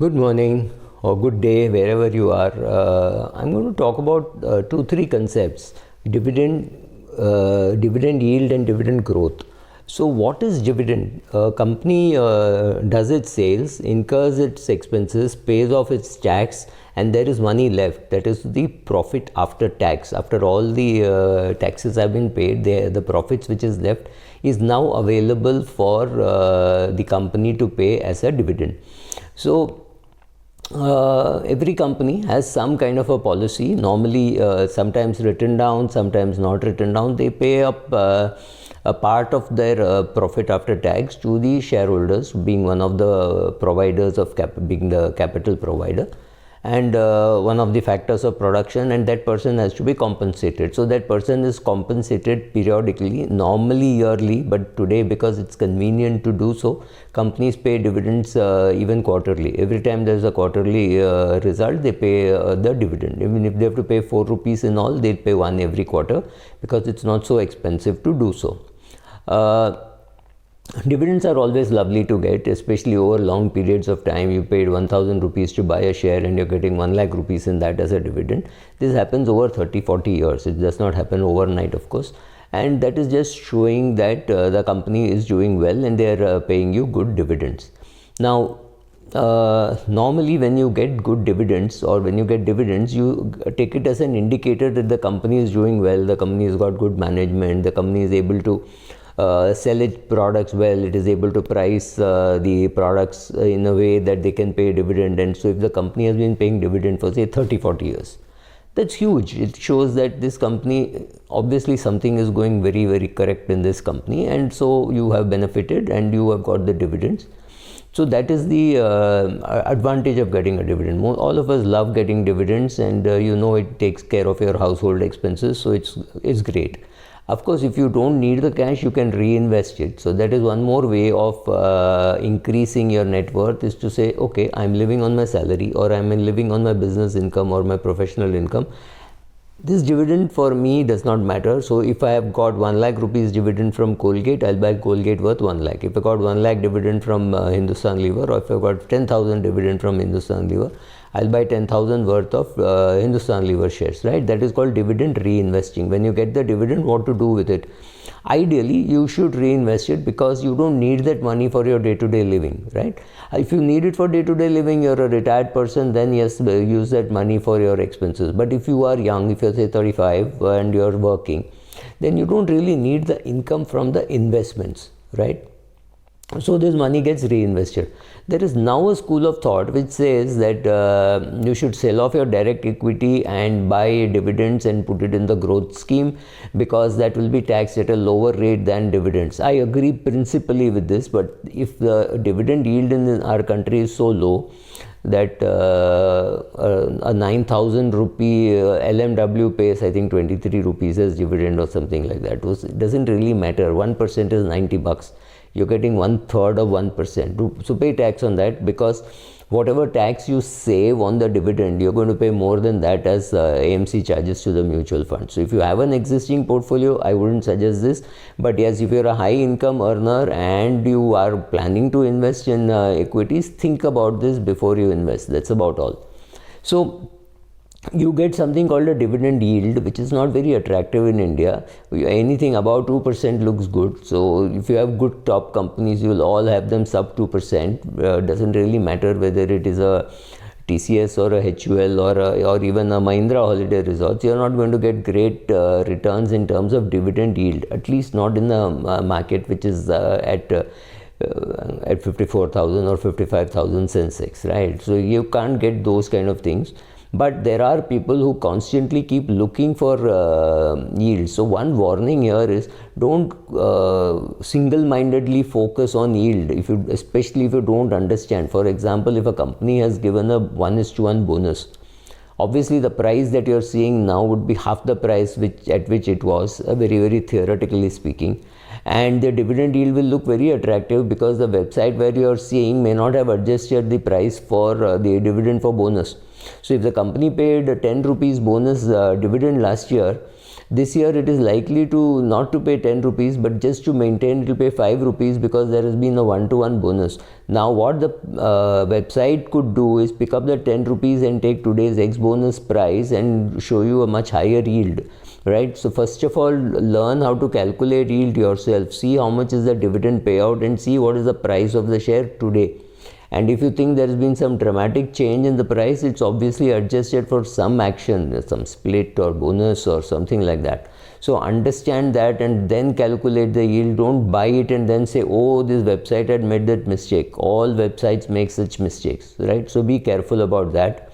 Good morning or good day wherever you are. I'm going to talk about three concepts: dividend yield and dividend growth. So what is dividend? A company does its sales, incurs its expenses, pays off its tax, and there is money left. That is the profit after tax. After all the taxes have been paid, the profits which is left is now available for the company to pay as a dividend. So every company has some kind of a policy, normally sometimes written down, sometimes not written down. They pay up a part of their profit after tax to the shareholders, being one of the providers of being the capital provider, and one of the factors of production, and that person has to be compensated. So that person is compensated periodically, normally yearly, but today because it's convenient to do so, companies pay dividends even quarterly. Every time there's a quarterly result, they pay the dividend. Even if they have to pay 4 rupees in all, they pay 1 every quarter because it's not so expensive to do so. Dividends are always lovely to get, especially over long periods of time. You paid 1000 rupees to buy a share and you're getting 1 lakh rupees in that as a dividend. This happens over 30-40 years. It does not happen overnight, of course, and that is just showing that the company is doing well and they're paying you good dividends. Now normally when you get good dividends, or when you get dividends, you take it as an indicator that the company is doing well, the company has got good management, the company is able to sell its products well, it is able to price the products in a way that they can pay dividend. And so if the company has been paying dividend for say 30-40 years, that's huge. It shows that this company, obviously something is going very, very correct in this company, and so you have benefited and you have got the dividends. So that is the advantage of getting a dividend. All of us love getting dividends, and it takes care of your household expenses, so it's great. Of course, if you don't need the cash, you can reinvest it. So that is one more way of increasing your net worth, is to say, okay, I'm living on my salary, or I'm living on my business income or my professional income. This dividend for me does not matter. So if I have got 1 lakh rupees dividend from Colgate, I'll buy Colgate worth 1 lakh. If I got 1 lakh dividend from Hindustan Lever, or if I got 10,000 dividend from Hindustan Lever, I'll buy 10,000 worth of Hindustan Lever shares, right? That is called dividend reinvesting. When you get the dividend, what to do with it? Ideally, you should reinvest it, because you don't need that money for your day-to-day living, right? If you need it for day-to-day living, you're a retired person, then yes, use that money for your expenses. But if you are young, if you're say 35 and you're working, then you don't really need the income from the investments, right? So this money gets reinvested. There is now a school of thought which says that you should sell off your direct equity and buy dividends and put it in the growth scheme, because that will be taxed at a lower rate than dividends. I agree principally with this, but if the dividend yield in our country is so low that a 9,000 rupee LMW pays, I think, 23 rupees as dividend or something like that. It doesn't really matter. 1% is 90 bucks. You're getting 1/3 of 1%. So pay tax on that, because whatever tax you save on the dividend, you're going to pay more than that as AMC charges to the mutual fund. So if you have an existing portfolio, I wouldn't suggest this. But yes, if you're a high income earner and you are planning to invest in equities, think about this before you invest. That's about all. So you get something called a dividend yield, which is not very attractive in India. Anything above 2% looks good. So if you have good top companies, you will all have them sub 2%. Doesn't really matter whether it is a TCS or a HUL or even a Mahindra Holiday Resorts. You are not going to get great returns in terms of dividend yield, at least not in the market which is at 54,000 or 55,000 Sensex, right? So you can't get those kind of things. But there are people who constantly keep looking for yield. So one warning here is, don't single-mindedly focus on yield, especially if you don't understand. For example, if a company has given a 1:1 bonus, obviously the price that you're seeing now would be half the price at which it was, very, very theoretically speaking. And the dividend yield will look very attractive, because the website where you're seeing may not have adjusted the price for the dividend for bonus. So if the company paid 10 rupees bonus dividend last year, This year it is likely to not to pay 10 rupees, but just to maintain it will pay 5 rupees because there has been a 1-to-1 bonus. Now what the website could do is pick up the 10 rupees and take today's X bonus price and show you a much higher yield, right? So first of all, learn how to calculate yield yourself, see how much is the dividend payout and see what is the price of the share today. And if you think there has been some dramatic change in the price, it's obviously adjusted for some action, some split or bonus or something like that. So understand that and then calculate the yield. Don't buy it and then say, oh, this website had made that mistake. All websites make such mistakes, right? So be careful about that.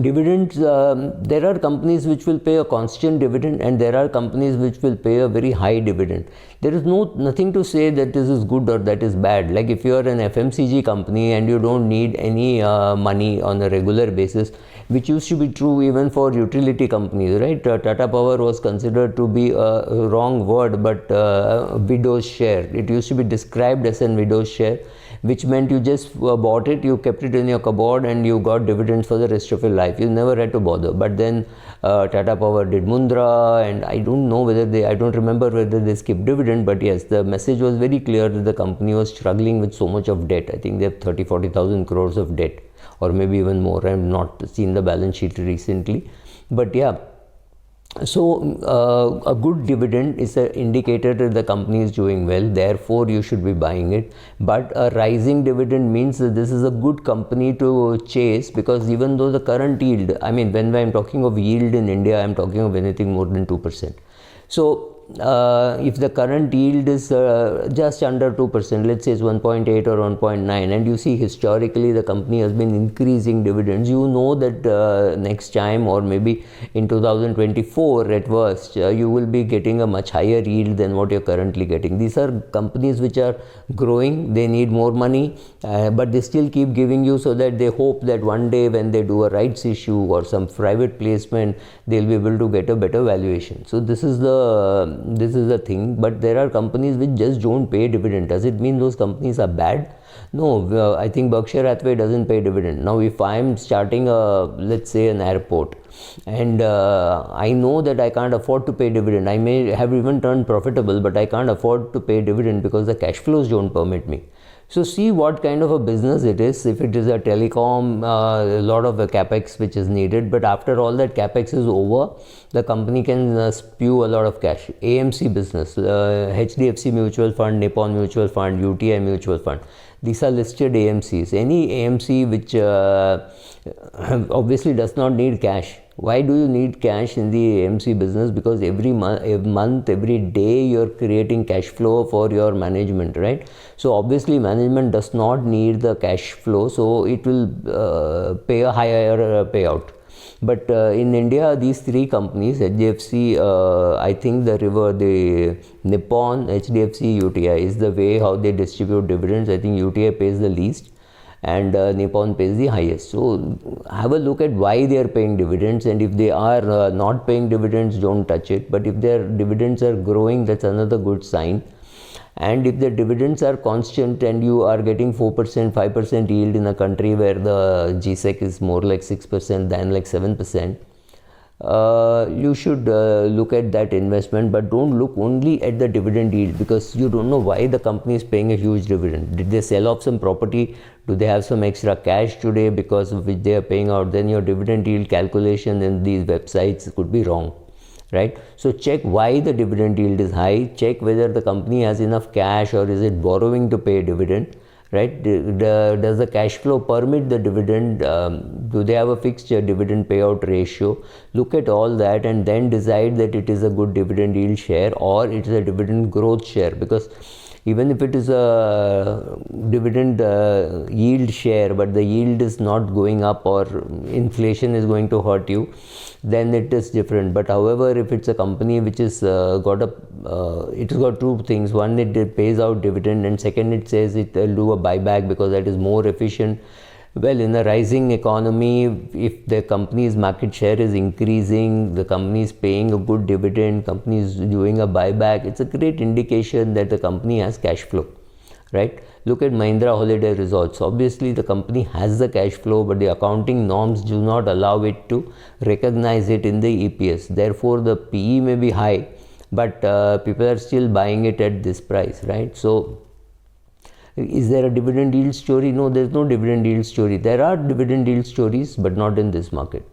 Dividends, there are companies which will pay a constant dividend and there are companies which will pay a very high dividend. There is nothing to say that this is good or that is bad. Like if you are an FMCG company and you don't need any money on a regular basis, which used to be true even for utility companies, right? Tata Power was considered to be a wrong word, but widow's share. It used to be described as an widow's share, which meant you just bought it, you kept it in your cupboard and you got dividends for the rest of your life. You never had to bother. But then Tata Power did Mundra, and I don't know whether I don't remember whether they skipped dividend, but yes, the message was very clear that the company was struggling with so much of debt. I think they have 30,000-40,000 crores of debt, or maybe even more. I have not seen the balance sheet recently, but yeah. So a good dividend is an indicator that the company is doing well, therefore you should be buying it. But a rising dividend means that this is a good company to chase, because even though the current yield, I mean when I'm talking of yield in India, I'm talking of anything more than 2%. So if the current yield is just under 2%, let's say it's 1.8 or 1.9, and you see historically the company has been increasing dividends, you know that next time, or maybe in 2024 at worst, you will be getting a much higher yield than what you're currently getting. These are companies which are growing, they need more money, but they still keep giving you, so that they hope that one day when they do a rights issue or some private placement, they'll be able to get a better valuation. So this is the thing. But there are companies which just don't pay dividend. Does it mean those companies are bad? No, I think Berkshire Hathaway doesn't pay dividend. Now if I'm starting let's say an airport, and I know that I can't afford to pay dividend, I may have even turned profitable, but I can't afford to pay dividend because the cash flows don't permit me. So see what kind of a business it is. If it is a telecom, a lot of capex which is needed, but after all that capex is over, the company can spew a lot of cash. AMC business, HDFC Mutual Fund, Nippon Mutual Fund, UTI Mutual Fund, these are listed AMCs. Any AMC which obviously does not need cash. Why do you need cash in the AMC business? Because every month, every day you're creating cash flow for your management, right? So obviously management does not need the cash flow, so it will pay a higher payout. But in India, these three companies, HDFC, I think the Nippon, HDFC, UTI is the way how they distribute dividends. I think UTI pays the least and Nippon pays the highest. So have a look at why they are paying dividends, and if they are not paying dividends, don't touch it. But if their dividends are growing, that's another good sign. And if the dividends are constant and you are getting 4%, 5% yield in a country where the GSEC is more like 6% than like 7%, you should look at that investment, but don't look only at the dividend yield, because you don't know why the company is paying a huge dividend. Did they sell off some property? Do they have some extra cash today because of which they are paying out? Then your dividend yield calculation in these websites could be wrong, right? So check why the dividend yield is high, check whether the company has enough cash or is it borrowing to pay dividend, right? Does the cash flow permit the dividend? Do they have a fixed dividend payout ratio? Look at all that and then decide that it is a good dividend yield share or it is a dividend growth share. Because even if it is a dividend yield share, but the yield is not going up or inflation is going to hurt you, then it is different. But however, if it's a company which is it has got two things: one, it pays out dividend, and second, it says it will do a buyback because that is more efficient. Well, in a rising economy, if the company's market share is increasing, the company is paying a good dividend, company is doing a buyback, it's a great indication that the company has cash flow, right? Look at Mahindra Holiday Resorts. Obviously, the company has the cash flow, but the accounting norms do not allow it to recognize it in the EPS. Therefore, the PE may be high, but people are still buying it at this price, right? So, is there a dividend yield story? No, there is no dividend yield story. There are dividend yield stories, but not in this market.